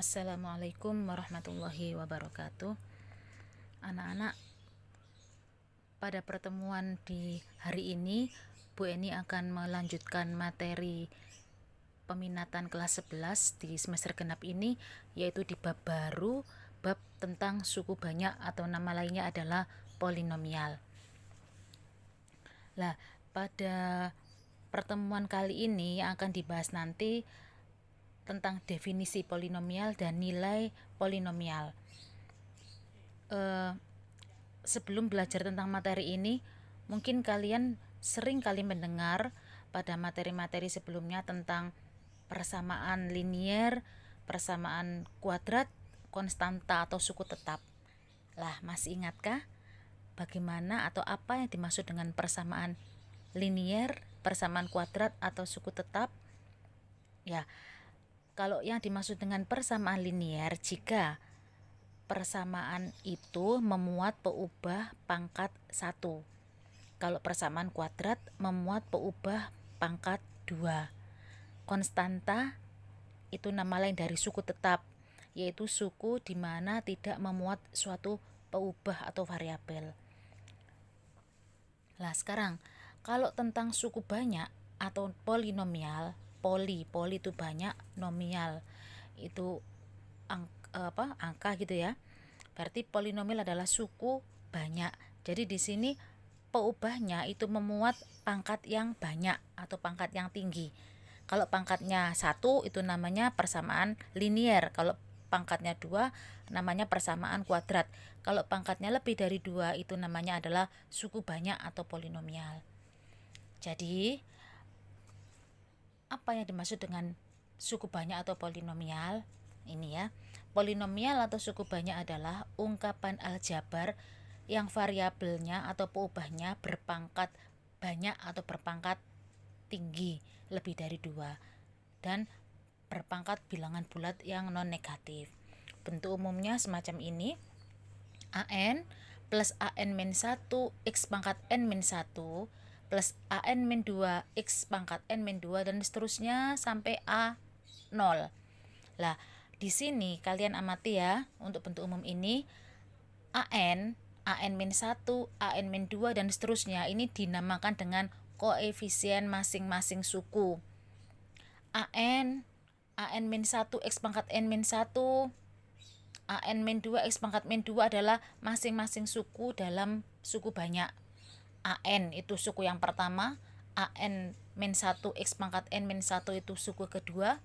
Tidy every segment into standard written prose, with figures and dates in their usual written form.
Assalamualaikum warahmatullahi wabarakatuh. Anak-anak, pada pertemuan di hari ini Bu Eni akan melanjutkan materi peminatan kelas 11 di semester genap ini, yaitu di bab baru, bab tentang suku banyak atau nama lainnya adalah polinomial. Nah, pada pertemuan kali ini yang akan dibahas nanti tentang definisi polinomial dan nilai polinomial. Sebelum belajar tentang materi ini, mungkin kalian sering kali mendengar pada materi-materi sebelumnya tentang persamaan linier, persamaan kuadrat, konstanta atau suku tetap. Lah, masih ingatkah bagaimana atau apa yang dimaksud dengan persamaan linier, persamaan kuadrat atau suku tetap? Ya, kalau yang dimaksud dengan persamaan linier, jika persamaan itu memuat peubah pangkat 1. Kalau persamaan kuadrat memuat peubah pangkat 2. Konstanta itu nama lain dari suku tetap, yaitu suku di mana tidak memuat suatu peubah atau variabel. Nah, sekarang kalau tentang suku banyak atau polinomial, poli itu banyak, nomial itu angka gitu ya. Berarti polinomial adalah suku banyak. Jadi di sini peubahnya itu memuat pangkat yang banyak atau pangkat yang tinggi. Kalau pangkatnya 1 itu namanya persamaan linier. Kalau pangkatnya 2 namanya persamaan kuadrat. Kalau pangkatnya lebih dari 2 itu namanya adalah suku banyak atau polinomial. Jadi apa yang dimaksud dengan suku banyak atau polinomial? Ini ya. Polinomial atau suku banyak adalah ungkapan aljabar yang variabelnya atau peubahnya berpangkat banyak atau berpangkat tinggi lebih dari 2 dan berpangkat bilangan bulat yang non negatif. Bentuk umumnya semacam ini: an plus an-1 x pangkat n-1 plus an-2 x pangkat n-2 dan seterusnya sampai a0. Lah, di sini kalian amati ya, untuk bentuk umum ini an-1, an-2 dan seterusnya ini dinamakan dengan koefisien masing-masing suku. an-1 x pangkat n-1, an-2 x pangkat n-2 adalah masing-masing suku dalam suku banyak. An itu suku yang pertama, an-1 x pangkat n-1 itu suku kedua,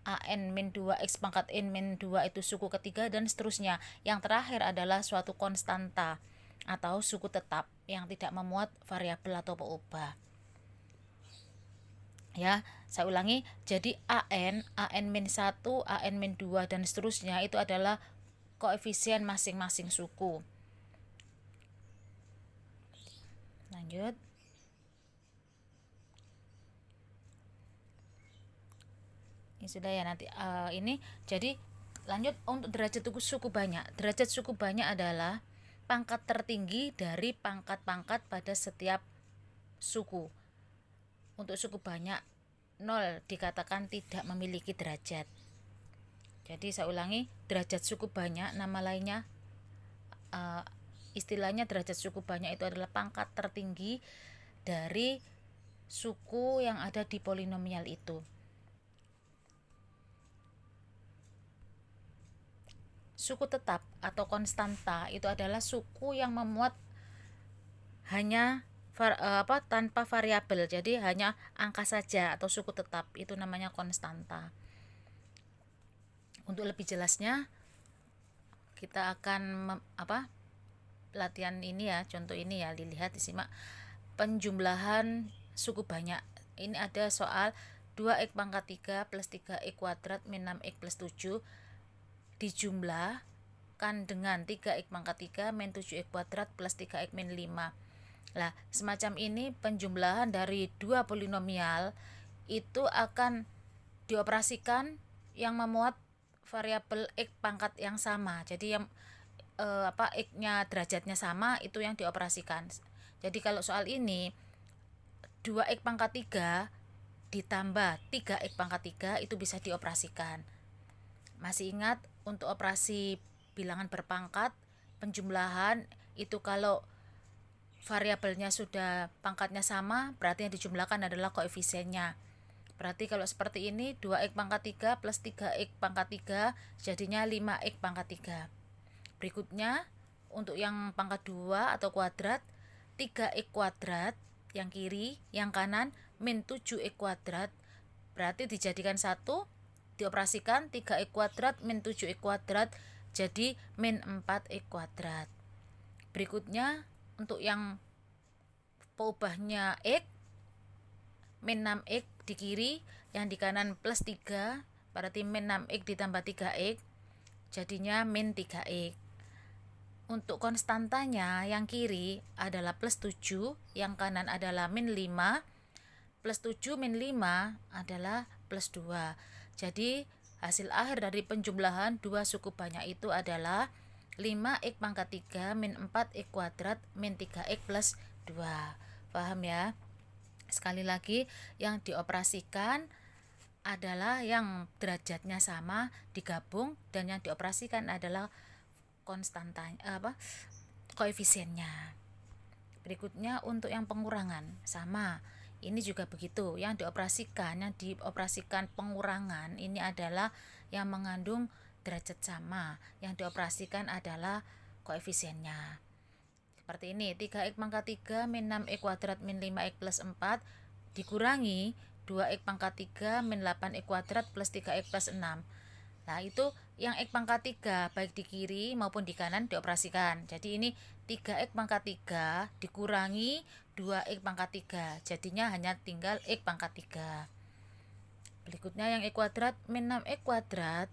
an-2 x pangkat n-2 itu suku ketiga dan seterusnya. Yang terakhir adalah suatu konstanta atau suku tetap yang tidak memuat variabel atau peubah. Ya, saya ulangi. Jadi an-1, an-2 dan seterusnya itu adalah koefisien masing-masing suku. Lanjut. Ini sudah ya, nanti ini jadi lanjut untuk derajat suku banyak. Derajat suku banyak adalah pangkat tertinggi dari pangkat-pangkat pada setiap suku. Untuk suku banyak 0 dikatakan tidak memiliki derajat. Jadi saya ulangi, derajat suku banyak nama lainnya istilahnya derajat suku banyak itu adalah pangkat tertinggi dari suku yang ada di polinomial itu. Suku tetap atau konstanta itu adalah suku yang memuat hanya tanpa variabel, jadi hanya angka saja atau suku tetap, itu namanya konstanta. Untuk lebih jelasnya kita akan latihan ini ya, contoh ini ya, dilihat disimak. Penjumlahan suku banyak. Ini ada soal 2x pangkat 3 plus 3x kuadrat min 6x plus 7 dijumlahkan dengan 3x pangkat 3 min 7x kuadrat plus 3x min 5. Nah, semacam ini penjumlahan dari dua polinomial itu akan dioperasikan yang memuat variabel x pangkat yang sama. Jadi yang x-nya derajatnya sama itu yang dioperasikan. Jadi kalau soal ini 2x pangkat 3 ditambah 3x pangkat 3 itu bisa dioperasikan. Masih ingat untuk operasi bilangan berpangkat, penjumlahan itu kalau variabelnya sudah pangkatnya sama, berarti yang dijumlahkan adalah koefisiennya. Berarti kalau seperti ini 2x pangkat 3 plus 3x pangkat 3 jadinya 5x pangkat 3. Berikutnya untuk yang pangkat 2 atau kuadrat, 3x kuadrat yang kiri, yang kanan min 7x kuadrat. Berarti dijadikan 1, dioperasikan 3x kuadrat min 7x kuadrat jadi min 4x kuadrat. Berikutnya untuk yang peubahnya x, min 6x di kiri, yang di kanan plus 3, berarti min 6x ditambah 3x jadinya min 3x. Untuk konstantanya yang kiri adalah plus 7, yang kanan adalah min 5, plus 7 min 5 adalah plus 2. Jadi hasil akhir dari penjumlahan dua suku banyak itu adalah 5x pangkat 3 min 4x kuadrat min 3x plus 2. Paham ya? Sekali lagi, yang dioperasikan adalah yang derajatnya sama digabung, dan yang dioperasikan adalah konstantanya koefisiennya. Berikutnya untuk yang pengurangan sama. Ini juga begitu, yang dioperasikan pengurangan ini adalah yang mengandung derajat sama, yang dioperasikan adalah koefisiennya. Seperti ini, 3x pangkat 3 min 6x kuadrat min 5x plus 4 dikurangi 2x pangkat 3 min 8x kuadrat plus 3x plus 6. Nah itu yang x pangkat 3 baik di kiri maupun di kanan dioperasikan. Jadi ini 3x pangkat 3 dikurangi 2x pangkat 3, jadinya hanya tinggal x pangkat 3. Berikutnya yang x kuadrat min 6x kuadrat,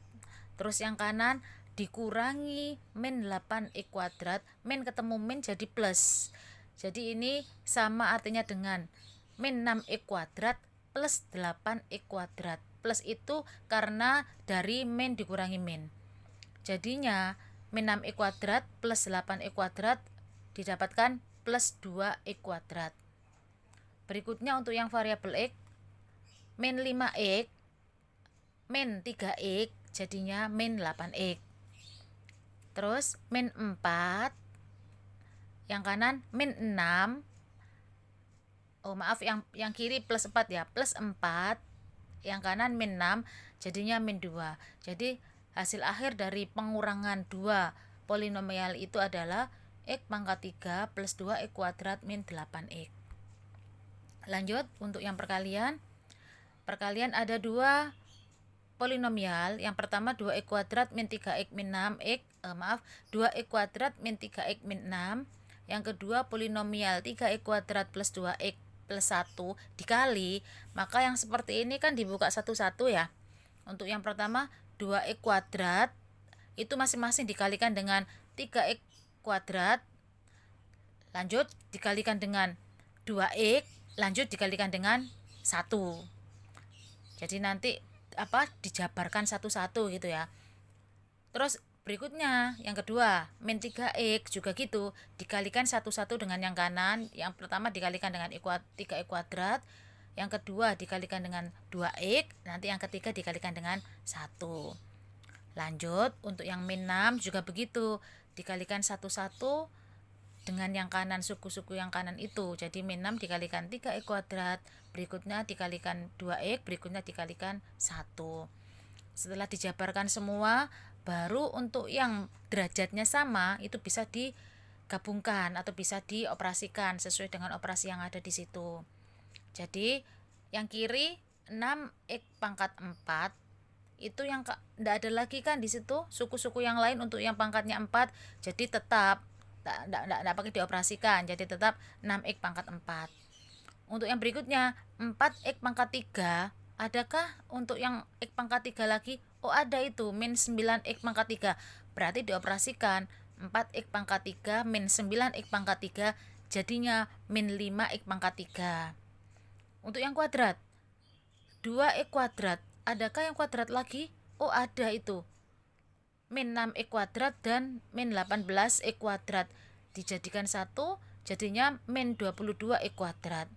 terus yang kanan dikurangi min 8x kuadrat, min ketemu min jadi plus. Jadi ini sama artinya dengan min 6x kuadrat plus 8x kuadrat. Plus itu karena dari min dikurangi min. Jadinya min 6x kuadrat plus 8x kuadrat didapatkan plus 2x kuadrat. Berikutnya untuk yang variabel x, min 5x min 3x jadinya min 8x. Terus min 4, yang kanan min 6. Oh maaf, yang kiri plus 4 ya, plus 4, yang kanan min 6 jadinya min 2. Jadi hasil akhir dari pengurangan dua polinomial itu adalah x pangkat 3 plus 2x kuadrat min 8x. Lanjut untuk yang perkalian. Perkalian ada dua polinomial. Yang pertama 2x kuadrat min 3x min 6x, 2x kuadrat min 3x min 6. Yang kedua polinomial 3x kuadrat plus 2x plus 1 dikali, maka yang seperti ini kan dibuka satu-satu ya. Untuk yang pertama 2x kuadrat itu masing-masing dikalikan dengan 3x kuadrat, lanjut dikalikan dengan 2x, lanjut dikalikan dengan 1. Jadi nanti dijabarkan satu-satu gitu ya. Terus berikutnya yang kedua min 3x juga gitu, dikalikan satu-satu dengan yang kanan. Yang pertama dikalikan dengan 3x kuadrat, yang kedua dikalikan dengan 2x, nanti yang ketiga dikalikan dengan 1. Lanjut untuk yang min 6 juga begitu, dikalikan satu-satu dengan yang kanan, suku-suku yang kanan itu. Jadi min 6 dikalikan 3x kuadrat, berikutnya dikalikan 2x, berikutnya dikalikan 1. Setelah dijabarkan semua, baru untuk yang derajatnya sama itu bisa digabungkan atau bisa dioperasikan sesuai dengan operasi yang ada di situ. Jadi yang kiri 6x pangkat 4 itu yang tidak ada lagi kan di situ suku-suku yang lain untuk yang pangkatnya 4, jadi tetap tidak pakai dioperasikan, jadi tetap 6x pangkat 4. Untuk yang berikutnya 4x pangkat 3, adakah untuk yang x pangkat 3 lagi? Oh ada, itu min 9x pangkat 3, berarti dioperasikan 4x pangkat 3 min 9x pangkat 3 jadinya min 5x pangkat 3. Untuk yang kuadrat 2x kuadrat, adakah yang kuadrat lagi? Oh ada, itu min 6x kuadrat dan min 18x kuadrat dijadikan 1, jadinya min 22x kuadrat.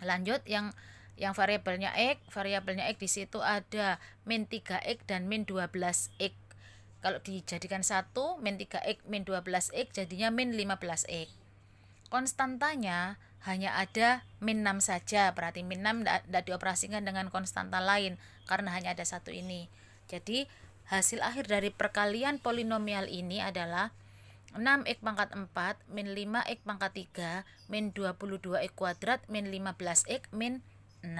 Lanjut yang yang variabelnya X di situ ada min 3X dan min 12X. Kalau dijadikan satu, min 3X min 12X jadinya min 15X. Konstantanya hanya ada min 6 saja, berarti min 6 tidak dioperasikan dengan konstanta lain karena hanya ada satu ini. Jadi hasil akhir dari perkalian polinomial ini adalah 6x pangkat 4 min 5x pangkat 3 min 22x kuadrat min 15x min 6.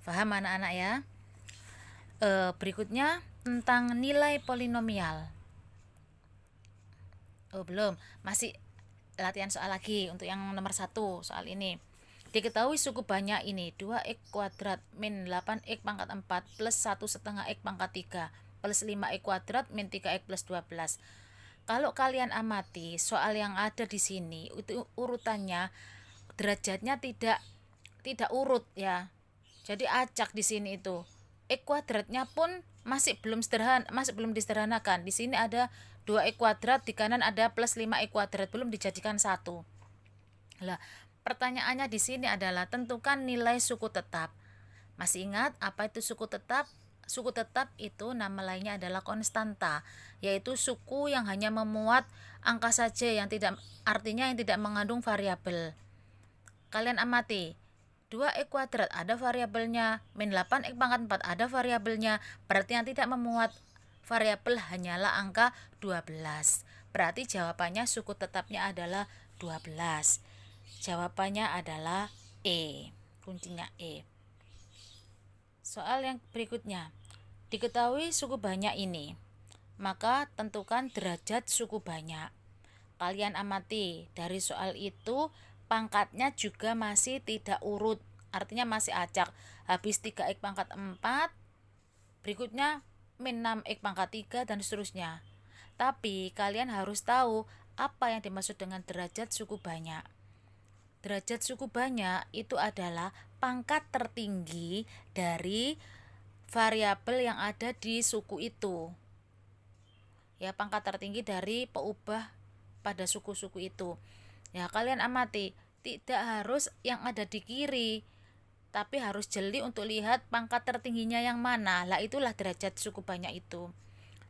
Paham anak-anak ya? Berikutnya tentang nilai polinomial. Belum, masih latihan soal lagi untuk yang nomor 1 soal ini. Diketahui suku banyak ini 2x kuadrat min 8x pangkat 4 plus 1,5x pangkat 3 plus 5x kuadrat min 3x plus 12. Kalau kalian amati soal yang ada di sini itu urutannya derajatnya tidak urut ya. Jadi acak di sini itu. X kuadratnya pun masih belum disederhanakan. Di sini ada 2x kuadrat, di kanan ada plus 5x kuadrat, belum dijadikan satu. Lah, pertanyaannya di sini adalah tentukan nilai suku tetap. Masih ingat apa itu suku tetap? Suku tetap itu nama lainnya adalah konstanta, yaitu suku yang hanya memuat angka saja yang tidak mengandung variabel. Kalian amati, 2x kuadrat ada variabelnya, min 8x pangkat 4 ada variabelnya, berarti yang tidak memuat variabel hanyalah angka 12. Berarti jawabannya suku tetapnya adalah 12. Jawabannya adalah E. Kuncinya E. Soal yang berikutnya. Diketahui suku banyak ini, maka tentukan derajat suku banyak. Kalian amati, dari soal itu pangkatnya juga masih tidak urut, artinya masih acak. Habis 3x pangkat 4, berikutnya min 6x pangkat 3 dan seterusnya. Tapi kalian harus tahu apa yang dimaksud dengan derajat suku banyak. Derajat suku banyak itu adalah pangkat tertinggi dari variabel yang ada di suku itu. Ya, pangkat tertinggi dari peubah pada suku-suku itu. Ya, kalian amati, tidak harus yang ada di kiri, tapi harus jeli untuk lihat pangkat tertingginya yang mana. Lah itulah derajat suku banyak itu.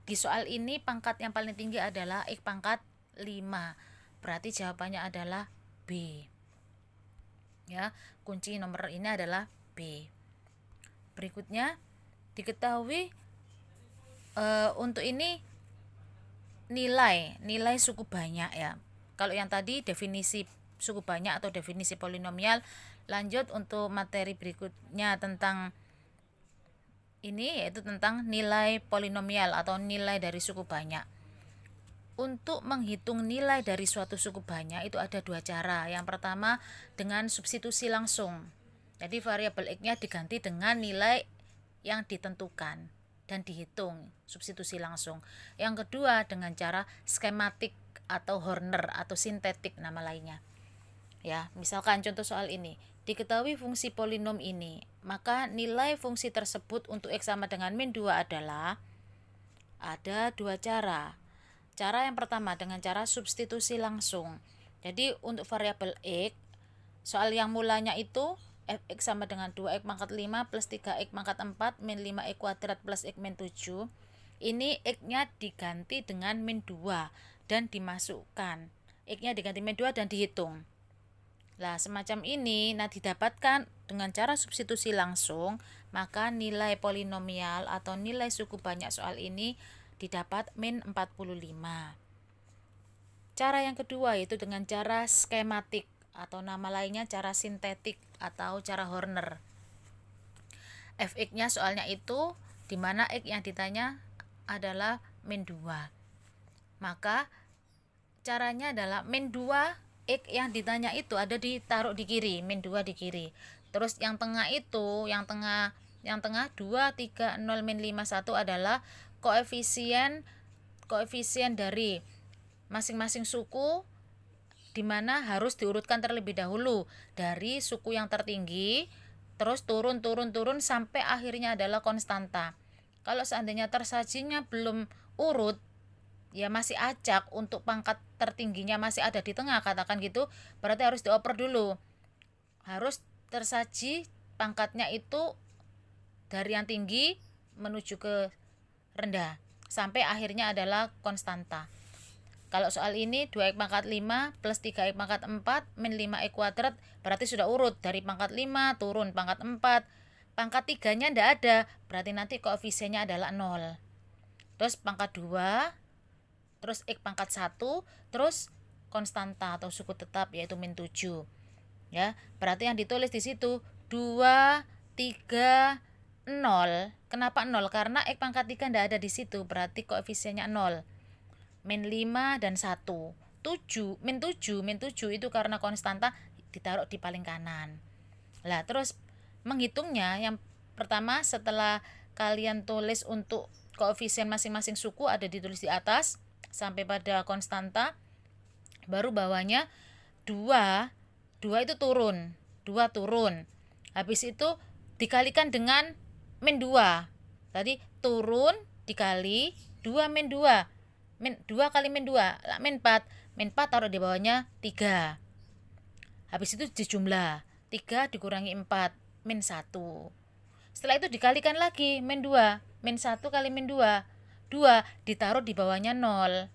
Di soal ini pangkat yang paling tinggi adalah X pangkat 5. Berarti jawabannya adalah B. Ya, kunci nomor ini adalah B. Berikutnya diketahui untuk ini nilai suku banyak ya. Kalau yang tadi definisi suku banyak atau definisi polinomial, lanjut untuk materi berikutnya tentang ini, yaitu tentang nilai polinomial atau nilai dari suku banyak. Untuk menghitung nilai dari suatu suku banyak itu ada dua cara. Yang pertama dengan substitusi langsung. Jadi variabel X-nya diganti dengan nilai yang ditentukan dan dihitung, substitusi langsung. Yang kedua dengan cara skematik atau Horner atau sintetik nama lainnya. Ya, misalkan contoh soal ini, diketahui fungsi polinom ini, maka nilai fungsi tersebut untuk X sama dengan min 2 adalah ada dua cara. Cara yang pertama dengan cara substitusi langsung. Jadi untuk variabel X, soal yang mulanya itu fx sama dengan 2x pangkat 5 plus 3x pangkat 4 min 5x kuadrat plus x min 7. Ini x-nya diganti dengan min 2 dan dimasukkan. X-nya diganti min 2 dan dihitung. Nah, semacam ini didapatkan dengan cara substitusi langsung, maka nilai polinomial atau nilai suku banyak soal ini didapat min 45. Cara yang kedua yaitu dengan cara skematik atau nama lainnya cara sintetik atau cara Horner. Fx-nya soalnya itu dimana X yang ditanya adalah min 2. Maka caranya adalah min 2 X yang ditanya itu ada ditaruh di kiri, min 2 di kiri. Terus yang tengah itu, yang tengah 2, 3, 0, min 5, 1 adalah koefisien dari masing-masing suku, di mana harus diurutkan terlebih dahulu dari suku yang tertinggi, terus turun sampai akhirnya adalah konstanta. Kalau seandainya tersajinya belum urut, ya masih acak, untuk pangkat tertingginya masih ada di tengah, katakan gitu, berarti harus dioper dulu. Harus tersaji pangkatnya itu dari yang tinggi menuju ke rendah sampai akhirnya adalah konstanta. Kalau soal ini 2x pangkat 5 plus 3x pangkat 4 min 5x kuadrat, berarti sudah urut dari pangkat 5 turun pangkat 4. Pangkat 3-nya tidak ada, berarti nanti koefisiennya adalah 0. Terus pangkat 2, terus x pangkat 1, terus konstanta atau suku tetap yaitu min 7. Ya, berarti yang ditulis di situ 2, 3, 0. Kenapa 0? Karena x pangkat 3 tidak ada di situ, berarti koefisiennya 0. Min 5 dan 1. 7, min 7 itu karena konstanta ditaruh di paling kanan. Lah, terus menghitungnya yang pertama setelah kalian tulis untuk koefisien masing-masing suku ada ditulis di atas sampai pada konstanta, baru bawahnya 2 itu turun, 2 turun. Habis itu dikalikan dengan min 2. Tadi turun dikali 2 min 2. Min 2 kali min 2, min 4. Min 4 taruh di bawahnya 3. Habis itu dijumlah. 3 dikurangi 4, min 1. Setelah itu dikalikan lagi, min 2. Min 1 kali min 2. 2 ditaruh di bawahnya 0.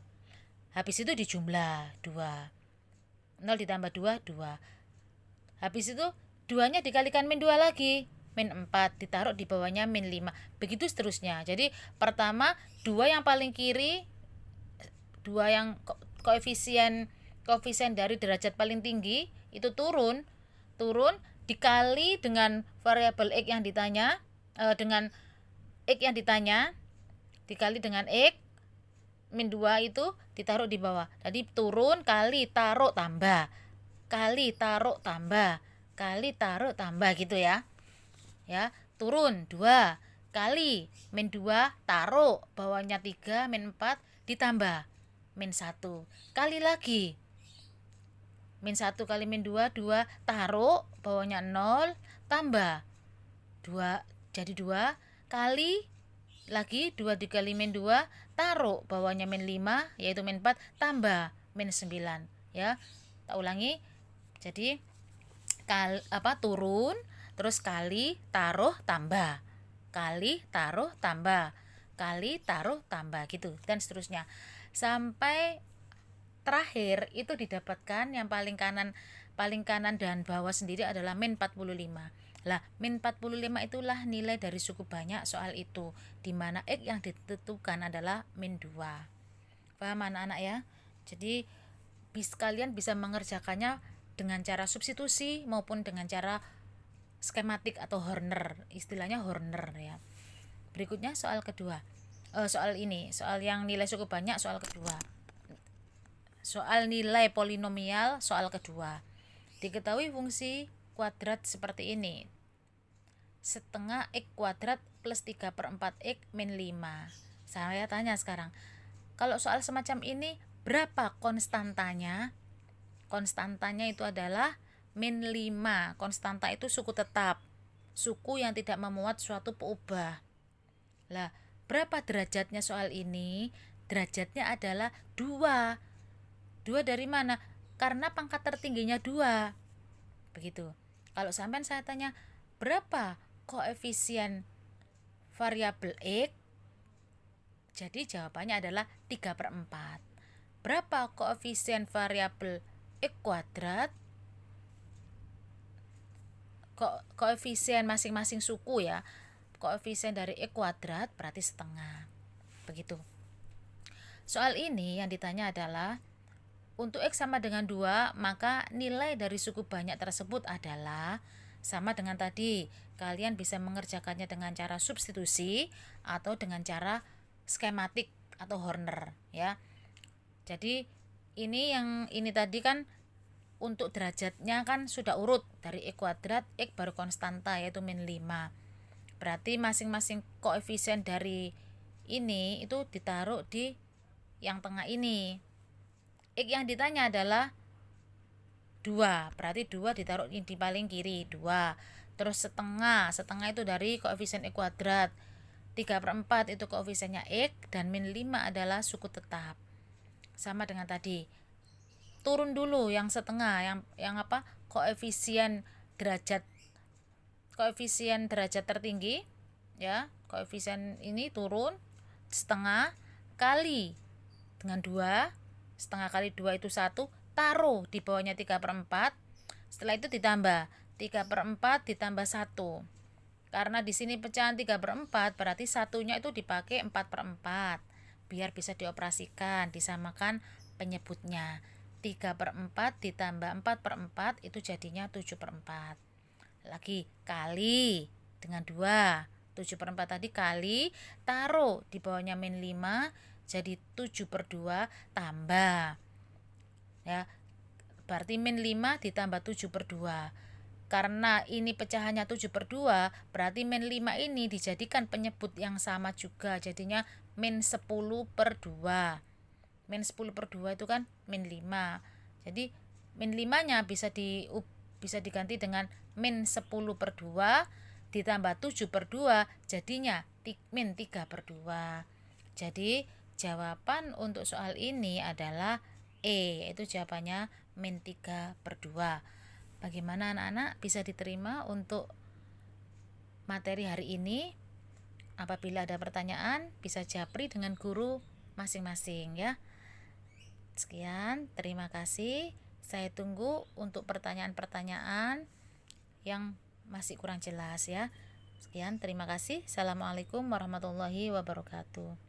Habis itu dijumlah 2. 0 ditambah 2, 2. Habis itu 2-nya dikalikan min 2 lagi. Min 4 ditaruh di bawahnya min 5. Begitu seterusnya. Jadi pertama 2 yang paling kiri, 2 yang koefisien dari derajat paling tinggi itu turun dikali dengan variabel x yang ditanya, dengan x yang ditanya dikali dengan x min 2 itu ditaruh di bawah. Jadi turun kali taruh tambah, kali taruh tambah, kali taruh tambah gitu ya. Ya, turun 2 kali min 2 taruh bawahnya 3 min 4 ditambah min 1 kali lagi min 1 kali min 2 taruh bawahnya 0 tambah 2 jadi 2 kali lagi 2 dikali min 2 taruh bawahnya min 5 yaitu min 4 tambah min 9 ya. Tak ulangi. Jadi turun terus kali taruh tambah, kali taruh tambah, kali taruh tambah gitu dan seterusnya sampai terakhir itu didapatkan yang paling kanan dan bawah sendiri adalah min 45. Lah, min 45 itulah nilai dari suku banyak soal itu, di mana x yang ditentukan adalah min 2. Paham anak-anak ya? Jadi kalian bisa mengerjakannya dengan cara substitusi maupun dengan cara skematik atau Horner, istilahnya Horner ya. Berikutnya soal kedua. Soal yang nilai suku banyak, soal kedua. Soal nilai polinomial, soal kedua. Diketahui fungsi kuadrat seperti ini. Setengah x kuadrat plus 3/4 x min 5. Saya tanya sekarang, kalau soal semacam ini berapa konstantanya? Konstantanya itu adalah min 5. Konstanta itu suku tetap, suku yang tidak memuat suatu peubah. Lah, berapa derajatnya soal ini? Derajatnya adalah 2. 2 dari mana? Karena pangkat tertingginya 2. Begitu. Kalau sampean saya tanya, berapa koefisien variabel x? Jadi jawabannya adalah 3/4. Berapa koefisien variabel x kuadrat? Koefisien masing-masing suku ya. Koefisien dari x kuadrat berarti setengah. Begitu. Soal ini yang ditanya adalah untuk x sama dengan 2, maka nilai dari suku banyak tersebut adalah sama dengan tadi. Kalian bisa mengerjakannya dengan cara substitusi atau dengan cara skematik atau Horner ya. Jadi ini tadi kan untuk derajatnya kan sudah urut dari x kuadrat, x baru konstanta yaitu min 5. Berarti masing-masing koefisien dari ini itu ditaruh di yang tengah ini. X yang ditanya adalah 2, berarti 2 ditaruh di paling kiri 2. Terus setengah itu dari koefisien x kuadrat, 3/4 itu koefisiennya x, dan min 5 adalah suku tetap. Sama dengan tadi, turun dulu yang setengah, yang koefisien derajat koefisien derajat tertinggi, ya, koefisien ini turun setengah kali dengan 2, setengah kali 2 itu 1, taruh di bawahnya 3/4. Setelah itu ditambah 3/4 ditambah 1. Karena di sini pecahan 3/4, berarti satunya itu dipakai 4/4 biar bisa dioperasikan, disamakan penyebutnya. 3/4 ditambah 4/4 itu jadinya 7/4. Lagi kali dengan 2, 7/4 tadi kali, taruh di bawahnya min 5, jadi 7/2 tambah, ya, berarti min 5 ditambah 7/2. Karena ini pecahannya 7/2, berarti min 5 ini dijadikan penyebut yang sama juga, jadinya min 10/2. Min 10/2 itu kan min 5. Jadi min 5-nya bisa diganti dengan min 10/2 ditambah 7/2, jadinya min 3/2. Jadi jawaban untuk soal ini adalah E, yaitu jawabannya min 3/2. Bagaimana anak-anak, bisa diterima untuk materi hari ini? Apabila ada pertanyaan, bisa japri dengan guru masing-masing, ya. Sekian, terima kasih. Saya tunggu untuk pertanyaan-pertanyaan yang masih kurang jelas, ya. Sekian, terima kasih. Assalamualaikum warahmatullahi wabarakatuh.